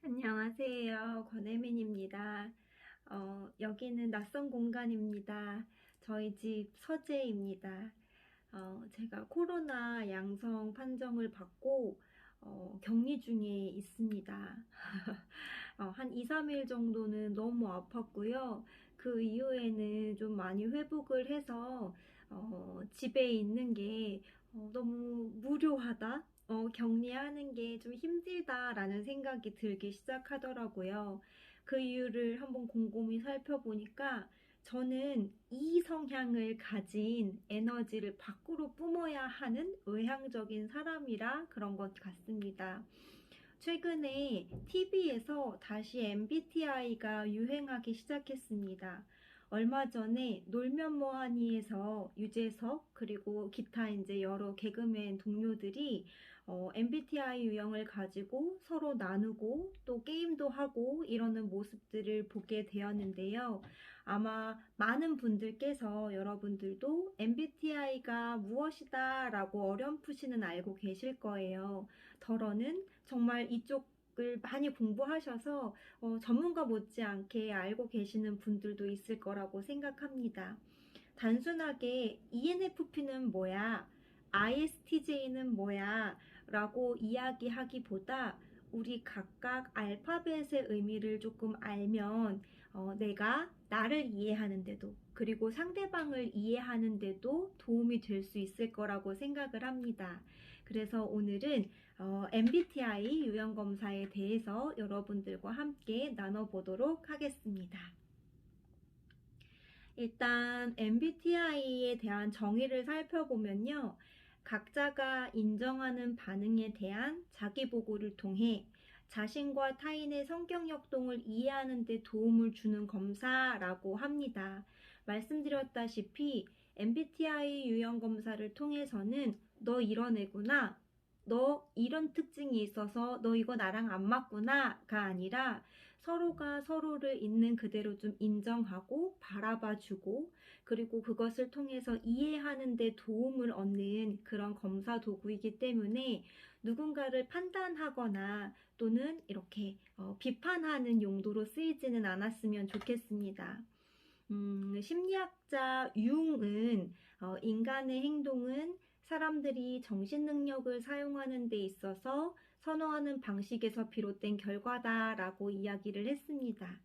안녕하세요. 권혜민입니다. 여기는 낯선 공간입니다. 저희 집 서재입니다. 제가 코로나 양성 판정을 받고 격리 중에 있습니다. 한 2, 3일 정도는 너무 아팠고요. 그 이후에는 좀 많이 회복을 해서 집에 있는 게 너무 무료하다? 격리하는 게 좀 힘들다라는 생각이 들기 시작하더라고요. 그 이유를 한번 곰곰이 살펴보니까 저는 이 성향을 가진 에너지를 밖으로 뿜어야 하는 외향적인 사람이라 그런 것 같습니다. 최근에 TV에서 다시 MBTI가 유행하기 시작했습니다. 얼마 전에 놀면 뭐하니에서 유재석 그리고 기타 이제 여러 개그맨 동료들이 MBTI 유형을 가지고 서로 나누고 또 게임도 하고 이러는 모습들을 보게 되었는데요. 아마 많은 분들께서 여러분들도 MBTI가 무엇이다 라고 어렴풋이는 알고 계실 거예요. 덜어는 정말 이쪽을 많이 공부하셔서 전문가 못지않게 알고 계시는 분들도 있을 거라고 생각합니다. 단순하게 ENFP는 뭐야? ISTJ는 뭐야? 라고 이야기하기보다 우리 각각 알파벳의 의미를 조금 알면 내가 나를 이해하는데도 그리고 상대방을 이해하는데도 도움이 될 수 있을 거라고 생각을 합니다. 그래서 오늘은 MBTI 유형 검사에 대해서 여러분들과 함께 나눠보도록 하겠습니다. 일단 MBTI에 대한 정의를 살펴보면요. 각자가 인정하는 반응에 대한 자기보고를 통해 자신과 타인의 성격 역동을 이해하는 데 도움을 주는 검사라고 합니다. 말씀드렸다시피 MBTI 유형 검사를 통해서는 너 이런 애구나, 너 이런 특징이 있어서 너 이거 나랑 안 맞구나가 아니라 서로가 서로를 있는 그대로 좀 인정하고 바라봐주고 그리고 그것을 통해서 이해하는 데 도움을 얻는 그런 검사 도구이기 때문에 누군가를 판단하거나 또는 이렇게 비판하는 용도로 쓰이지는 않았으면 좋겠습니다. 심리학자 융은 인간의 행동은 사람들이 정신 능력을 사용하는 데 있어서 선호하는 방식에서 비롯된 결과다라고 이야기를 했습니다.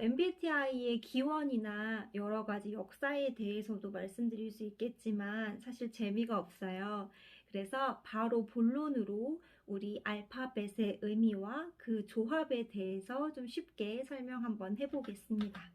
MBTI의 기원이나 여러 가지 역사에 대해서도 말씀드릴 수 있겠지만 사실 재미가 없어요. 그래서 바로 본론으로 우리 알파벳의 의미와 그 조합에 대해서 좀 쉽게 설명 한번 해보겠습니다.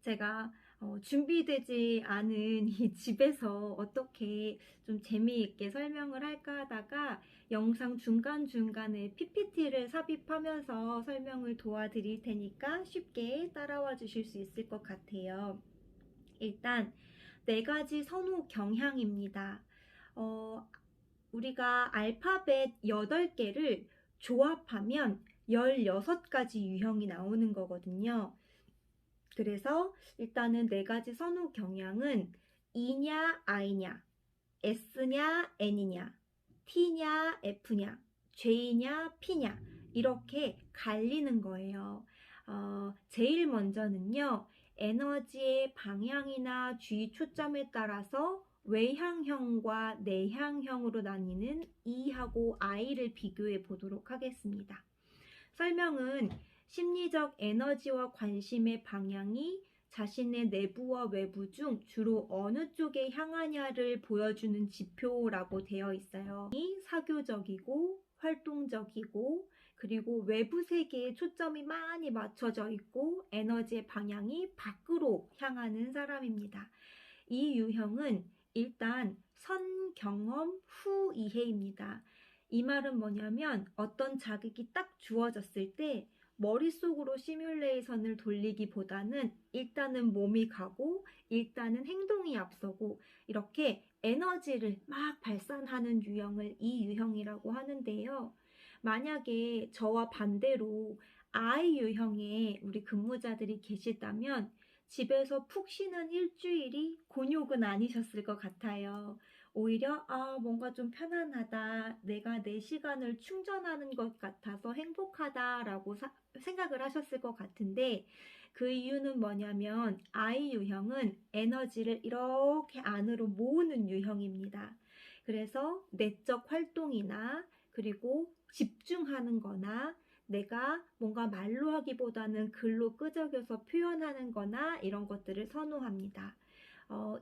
제가 준비되지 않은 이 집에서 어떻게 좀 재미있게 설명을 할까 하다가 영상 중간중간에 PPT를 삽입하면서 설명을 도와드릴 테니까 쉽게 따라와 주실 수 있을 것 같아요. 일단 4가지 선호 경향입니다. 우리가 알파벳 8개를 조합하면 16가지 유형이 나오는 거거든요. 그래서 일단은 4가지 선호 경향은 E냐 I냐, S냐 N이냐, T냐 F냐, J냐 P냐 이렇게 갈리는 거예요. 제일 먼저는요. 에너지의 방향이나 주의 초점에 따라서 외향형과 내향형으로 나뉘는 E하고 I를 비교해 보도록 하겠습니다. 설명은 심리적 에너지와 관심의 방향이 자신의 내부와 외부 중 주로 어느 쪽에 향하냐를 보여주는 지표라고 되어 있어요. 사교적이고 활동적이고 그리고 외부 세계에 초점이 많이 맞춰져 있고 에너지의 방향이 밖으로 향하는 사람입니다. 이 유형은 일단 선 경험 후 이해입니다. 이 말은 뭐냐면 어떤 자극이 딱 주어졌을 때 머릿속으로 시뮬레이션을 돌리기보다는 일단은 몸이 가고 일단은 행동이 앞서고 이렇게 에너지를 막 발산하는 유형을 이 유형이라고 하는데요. 만약에 저와 반대로 I 유형의 우리 근무자들이 계시다면 집에서 푹 쉬는 일주일이 곤욕은 아니셨을 것 같아요. 오히려 뭔가 좀 편안하다, 내가 내 시간을 충전하는 것 같아서 행복하다라고 생각을 하셨을 것 같은데, 그 이유는 뭐냐면 I 유형은 에너지를 이렇게 안으로 모으는 유형입니다. 그래서 내적 활동이나 그리고 집중하는 거나 내가 뭔가 말로 하기보다는 글로 끄적여서 표현하는 거나 이런 것들을 선호합니다.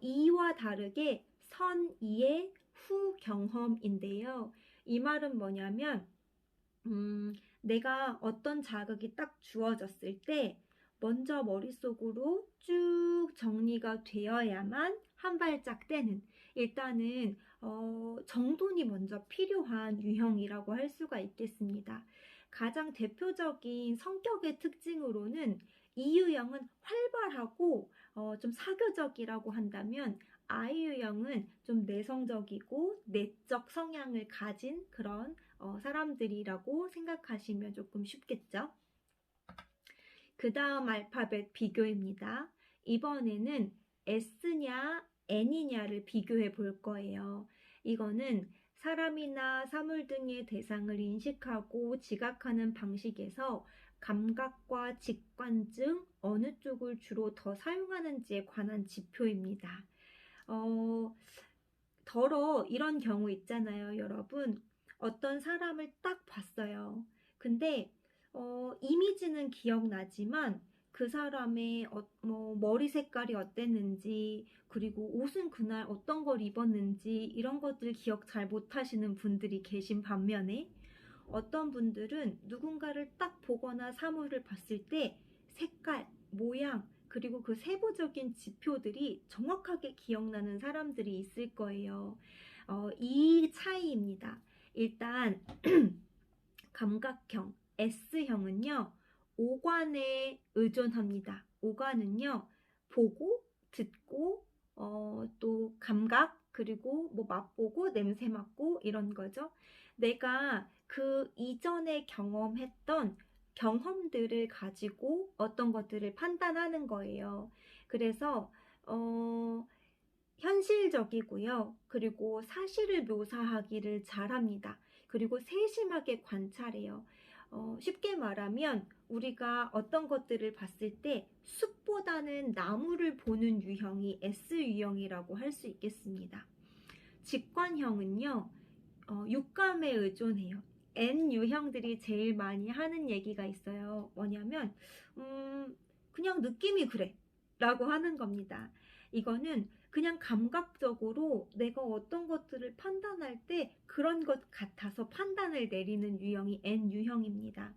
이와 다르게 선이의 후 경험인데요. 이 말은 뭐냐면 내가 어떤 자극이 딱 주어졌을 때 먼저 머릿속으로 쭉 정리가 되어야만 한 발짝 떼는, 일단은 정돈이 먼저 필요한 유형이라고 할 수가 있겠습니다. 가장 대표적인 성격의 특징으로는 이 유형은 활발하고 좀 사교적이라고 한다면 I 유형은 좀 내성적이고 내적 성향을 가진 그런 사람들이라고 생각하시면 조금 쉽겠죠. 그 다음 알파벳 비교입니다. 이번에는 S냐 N이냐를 비교해 볼 거예요. 이거는 사람이나 사물 등의 대상을 인식하고 지각하는 방식에서 감각과 직관 중 어느 쪽을 주로 더 사용하는지에 관한 지표입니다. 더러 이런 경우 있잖아요, 여러분. 어떤 사람을 딱 봤어요. 근데 이미지는 기억나지만 그 사람의 머리 색깔이 어땠는지, 그리고 옷은 그날 어떤 걸 입었는지 이런 것들 기억 잘 못하시는 분들이 계신 반면에 어떤 분들은 누군가를 딱 보거나 사물을 봤을 때 색깔, 모양, 그리고 그 세부적인 지표들이 정확하게 기억나는 사람들이 있을 거예요. 이 차이입니다. 일단 감각형 S형은요, 오관에 의존합니다. 오관은요, 보고, 듣고, 또 감각, 그리고 뭐 맛보고, 냄새 맡고 이런 거죠. 내가 그 이전에 경험했던 경험들을 가지고 어떤 것들을 판단하는 거예요. 그래서 현실적이고요. 그리고 사실을 묘사하기를 잘합니다. 그리고 세심하게 관찰해요. 쉽게 말하면 우리가 어떤 것들을 봤을 때 숲보다는 나무를 보는 유형이 S 유형이라고 할 수 있겠습니다. 직관형은요, 육감에 의존해요. N 유형들이 제일 많이 하는 얘기가 있어요. 뭐냐면 그냥 느낌이 그래 라고 하는 겁니다. 이거는 그냥 감각적으로 내가 어떤 것들을 판단할 때 그런 것 같아서 판단을 내리는 유형이 N 유형입니다.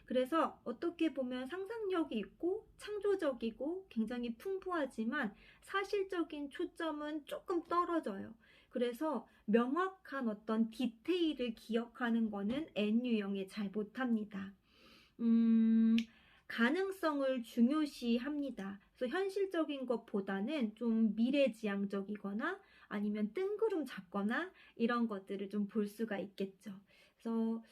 그래서 어떻게 보면 상상력이 있고 창조적이고 굉장히 풍부하지만 사실적인 초점은 조금 떨어져요. 그래서 명확한 어떤 디테일을 기억하는 거는 N 유형이 잘 못합니다. 가능성을 중요시합니다. 그래서 현실적인 것보다는 좀 미래지향적이거나 아니면 뜬구름 잡거나 이런 것들을 좀 볼 수가 있겠죠. 그래서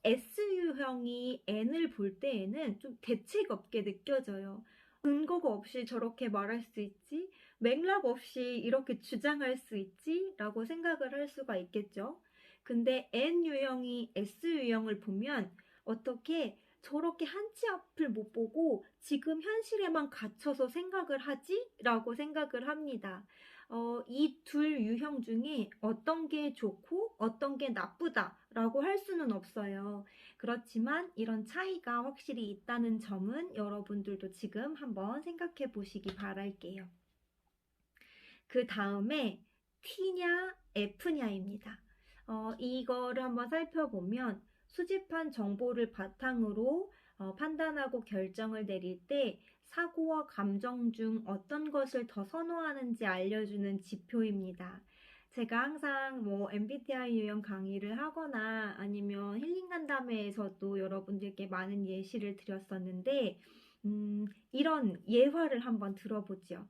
S유형이 N을 볼 때에는 좀 대책 없게 느껴져요. 근거가 없이 저렇게 말할 수 있지? 맥락 없이 이렇게 주장할 수 있지? 라고 생각을 할 수가 있겠죠. 근데 N유형이 S유형을 보면 어떻게 저렇게 한치 앞을 못 보고 지금 현실에만 갇혀서 생각을 하지? 라고 생각을 합니다. 이 둘 유형 중에 어떤 게 좋고 어떤 게 나쁘다 라고 할 수는 없어요. 그렇지만 이런 차이가 확실히 있다는 점은 여러분들도 지금 한번 생각해 보시기 바랄게요. 그 다음에 T냐 F냐입니다. 이거를 한번 살펴보면 수집한 정보를 바탕으로 판단하고 결정을 내릴 때 사고와 감정 중 어떤 것을 더 선호하는지 알려주는 지표입니다. 제가 항상 MBTI 유형 강의를 하거나 아니면 힐링 간담회에서도 여러분들께 많은 예시를 드렸었는데 이런 예화를 한번 들어보죠.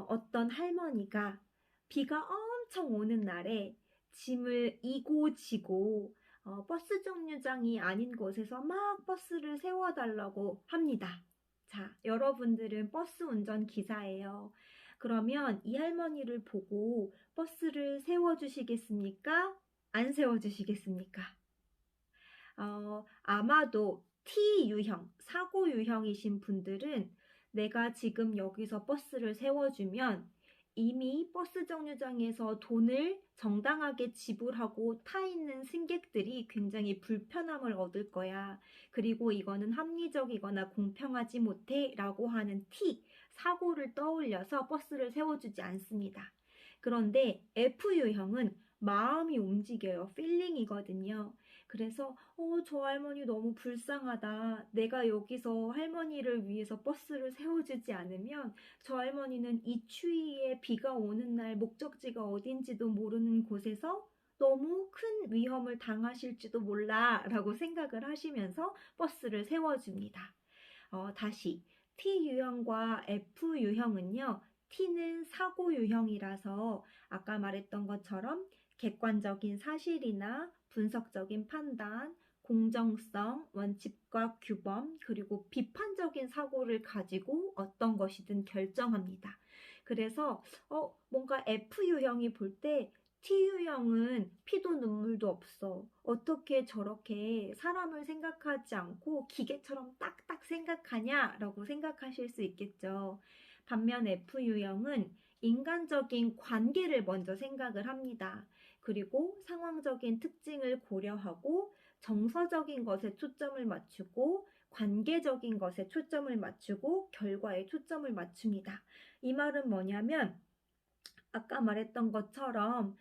어떤 할머니가 비가 엄청 오는 날에 짐을 이고 지고 버스 정류장이 아닌 곳에서 막 버스를 세워달라고 합니다. 자, 여러분들은 버스 운전 기사예요. 그러면 이 할머니를 보고 버스를 세워주시겠습니까? 안 세워주시겠습니까? 아마도 T 유형, 사고 유형이신 분들은 내가 지금 여기서 버스를 세워주면 이미 버스 정류장에서 돈을 정당하게 지불하고 타 있는 승객들이 굉장히 불편함을 얻을 거야. 그리고 이거는 합리적이거나 공평하지 못해 라고 하는 T, 사고를 떠올려서 버스를 세워주지 않습니다. 그런데 F 유형은 마음이 움직여요. 필링이거든요. 그래서 저 할머니 너무 불쌍하다. 내가 여기서 할머니를 위해서 버스를 세워주지 않으면 저 할머니는 이 추위에 비가 오는 날 목적지가 어딘지도 모르는 곳에서 너무 큰 위험을 당하실지도 몰라 라고 생각을 하시면서 버스를 세워줍니다. 다시 T 유형과 F 유형은요. T는 사고 유형이라서 아까 말했던 것처럼 객관적인 사실이나 분석적인 판단, 공정성, 원칙과 규범, 그리고 비판적인 사고를 가지고 어떤 것이든 결정합니다. 그래서 뭔가 F 유형이 볼 때 T 유형은 피도 눈물도 없어. 어떻게 저렇게 사람을 생각하지 않고 기계처럼 딱딱 생각하냐라고 생각하실 수 있겠죠. 반면 F 유형은 인간적인 관계를 먼저 생각을 합니다. 그리고 상황적인 특징을 고려하고 정서적인 것에 초점을 맞추고 관계적인 것에 초점을 맞추고 결과에 초점을 맞춥니다. 이 말은 뭐냐면 아까 말했던 것처럼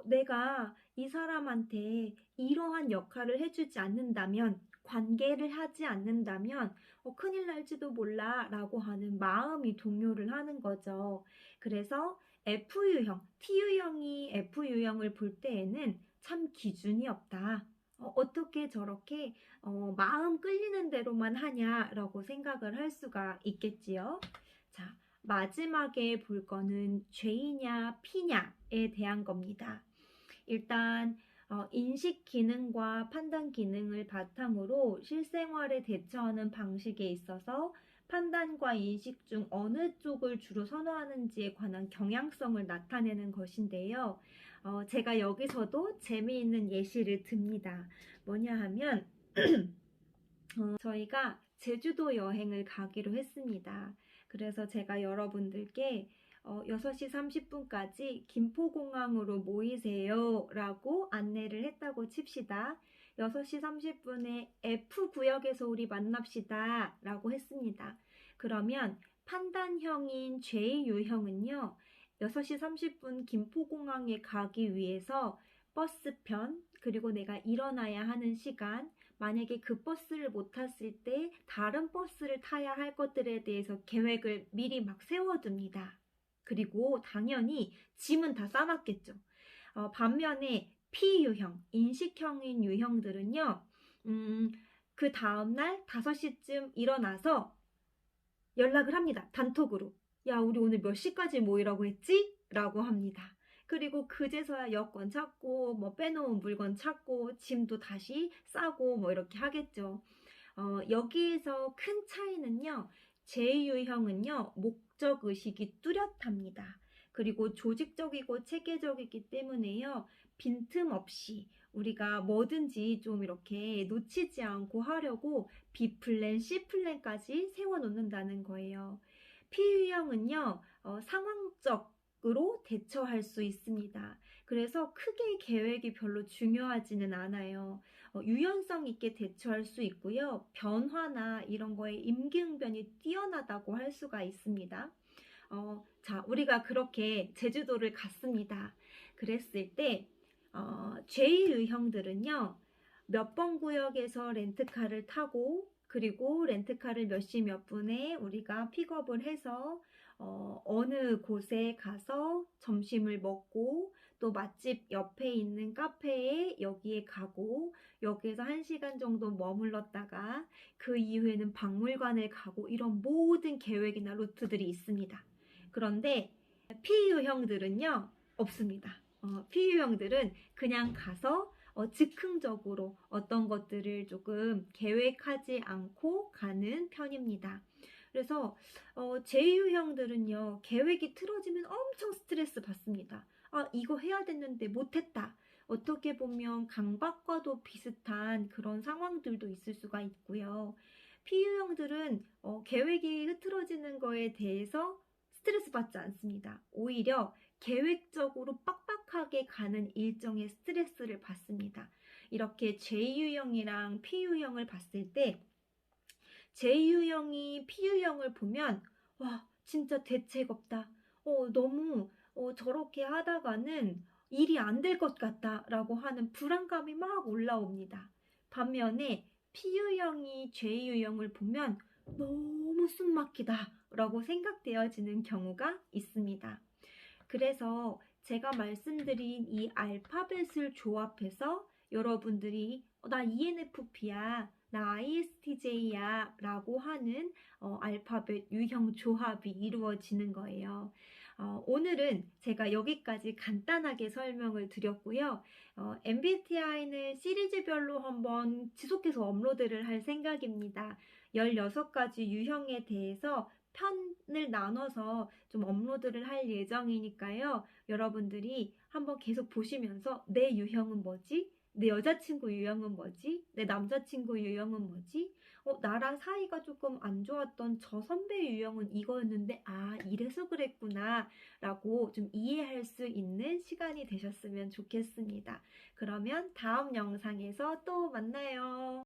내가 이 사람한테 이러한 역할을 해주지 않는다면 관계를 하지 않는다면 큰일 날지도 몰라 라고 하는 마음이 동요를 하는 거죠. 그래서 F유형, T유형이 F유형을 볼 때에는 참 기준이 없다. 어떻게 저렇게 마음 끌리는 대로만 하냐라고 생각을 할 수가 있겠지요. 자, 마지막에 볼 거는 죄이냐 피냐에 대한 겁니다. 일단 인식 기능과 판단 기능을 바탕으로 실생활에 대처하는 방식에 있어서 판단과 인식 중 어느 쪽을 주로 선호하는지에 관한 경향성을 나타내는 것인데요. 제가 여기서도 재미있는 예시를 듭니다. 뭐냐 하면 저희가 제주도 여행을 가기로 했습니다. 그래서 제가 여러분들께 6시 30분까지 김포공항으로 모이세요 라고 안내를 했다고 칩시다. 6시 30분에 F구역에서 우리 만납시다 라고 했습니다. 그러면 판단형인 J유형은요. 6시 30분 김포공항에 가기 위해서 버스편 그리고 내가 일어나야 하는 시간 만약에 그 버스를 못 탔을 때 다른 버스를 타야 할 것들에 대해서 계획을 미리 막 세워둡니다. 그리고 당연히 짐은 다 싸놨겠죠. 반면에 P유형, 인식형인 유형들은요. 그 다음날 5시쯤 일어나서 연락을 합니다. 단톡으로. 야, 우리 오늘 몇 시까지 모이라고 했지? 라고 합니다. 그리고 그제서야 여권 찾고 뭐 빼놓은 물건 찾고 짐도 다시 싸고 뭐 이렇게 하겠죠. 여기에서 큰 차이는요. 제2유형은요. 목적의식이 뚜렷합니다. 그리고 조직적이고 체계적이기 때문에요. 빈틈없이 우리가 뭐든지 좀 이렇게 놓치지 않고 하려고 B플랜, C플랜까지 세워놓는다는 거예요. P유형은요. 상황적으로 대처할 수 있습니다. 그래서 크게 계획이 별로 중요하지는 않아요. 유연성 있게 대처할 수 있고요. 변화나 이런 거에 임기응변이 뛰어나다고 할 수가 있습니다. 자, 우리가 그렇게 제주도를 갔습니다. 그랬을 때 제1유형들은요. 몇 번 구역에서 렌트카를 타고 그리고 렌트카를 몇 시 몇 분에 우리가 픽업을 해서 어느 곳에 가서 점심을 먹고 또 맛집 옆에 있는 카페에 여기에 가고 여기에서 1시간 정도 머물렀다가 그 이후에는 박물관을 가고 이런 모든 계획이나 루트들이 있습니다. 그런데 P유형들은요 없습니다. P유형들은 그냥 가서 즉흥적으로 어떤 것들을 조금 계획하지 않고 가는 편입니다. 그래서 제 유형들은요, 계획이 틀어지면 엄청 스트레스 받습니다. 아, 이거 해야 됐는데 못했다. 어떻게 보면 강박과도 비슷한 그런 상황들도 있을 수가 있고요. P유형들은 계획이 흐트러지는 거에 대해서 스트레스 받지 않습니다. 오히려 계획적으로 빡빡하게 가는 일정의 스트레스를 받습니다. 이렇게 J유형이랑 P유형을 봤을 때 J유형이 P유형을 보면 와, 진짜 대책 없다. 너무 저렇게 하다가는 일이 안 될 것 같다라고 하는 불안감이 막 올라옵니다. 반면에 P유형이 J유형을 보면 너무 숨막히다라고 생각되어지는 경우가 있습니다. 그래서 제가 말씀드린 이 알파벳을 조합해서 여러분들이 나 ENFP야, 나 ISTJ야 라고 하는 알파벳 유형 조합이 이루어지는 거예요. 오늘은 제가 여기까지 간단하게 설명을 드렸고요. MBTI는 시리즈별로 한번 지속해서 업로드를 할 생각입니다. 16가지 유형에 대해서 편을 나눠서 좀 업로드를 할 예정이니까요. 여러분들이 한번 계속 보시면서 내 유형은 뭐지? 내 여자친구 유형은 뭐지? 내 남자친구 유형은 뭐지? 나랑 사이가 조금 안 좋았던 저 선배 유형은 이거였는데, 아, 이래서 그랬구나. 라고 좀 이해할 수 있는 시간이 되셨으면 좋겠습니다. 그러면 다음 영상에서 또 만나요.